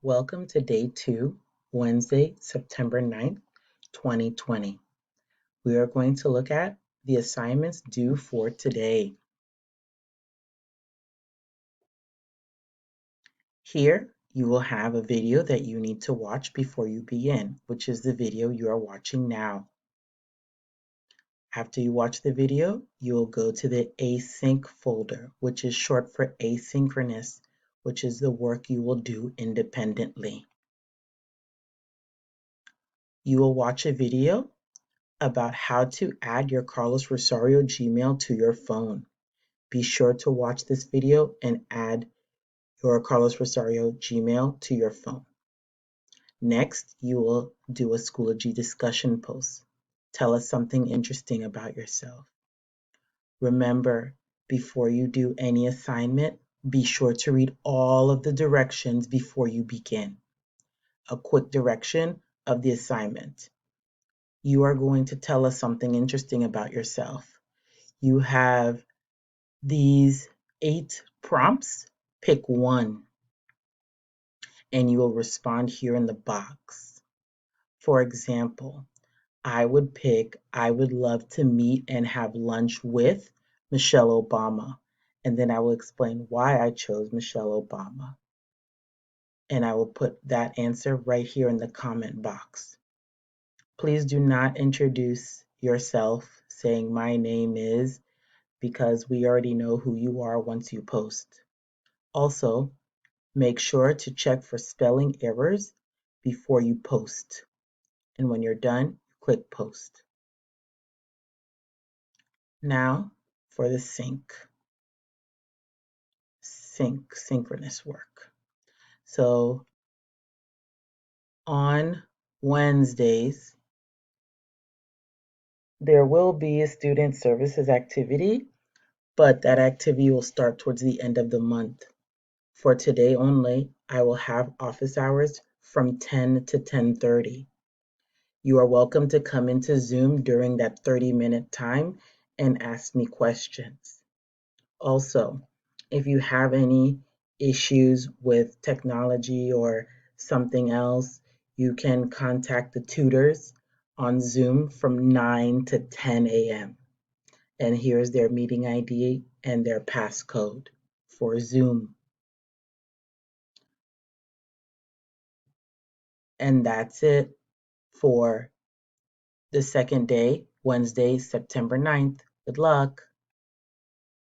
Welcome to day 2, Wednesday, September 9th, 2020. We are going to look at the assignments due for today. Here, you will have a video that you need to watch before you begin, which is the video you are watching now. After you watch the video, you will go to the async folder, which is short for asynchronous, which is the work you will do independently. You will watch a video about how to add your Carlos Rosario Gmail to your phone. Be sure to watch this video and add your Carlos Rosario Gmail to your phone. Next, you will do a Schoology discussion post. Tell us something interesting about yourself. Remember, before you do any assignment, be sure to read all of the directions before you begin. A quick direction of the assignment. You are going to tell us something interesting about yourself. You have these 8 prompts. Pick one and you will respond here in the box. For example, I would pick, I would love to meet and have lunch with Michelle Obama. And then I will explain why I chose Michelle Obama. And I will put that answer right here in the comment box. Please do not introduce yourself saying my name is, because we already know who you are once you post. Also, make sure to check for spelling errors before you post. And when you're done, click post. Now for the synchronous work. So on Wednesdays, there will be a student services activity, but that activity will start towards the end of the month. For today only, I will have office hours from 10 to 10:30. You are welcome to come into Zoom during that 30-minute time and ask me questions. Also, if you have any issues with technology or something else, you can contact the tutors on Zoom from 9 to 10 a.m. And here's their meeting ID and their passcode for Zoom. And that's it for the second day, Wednesday, September 9th. Good luck.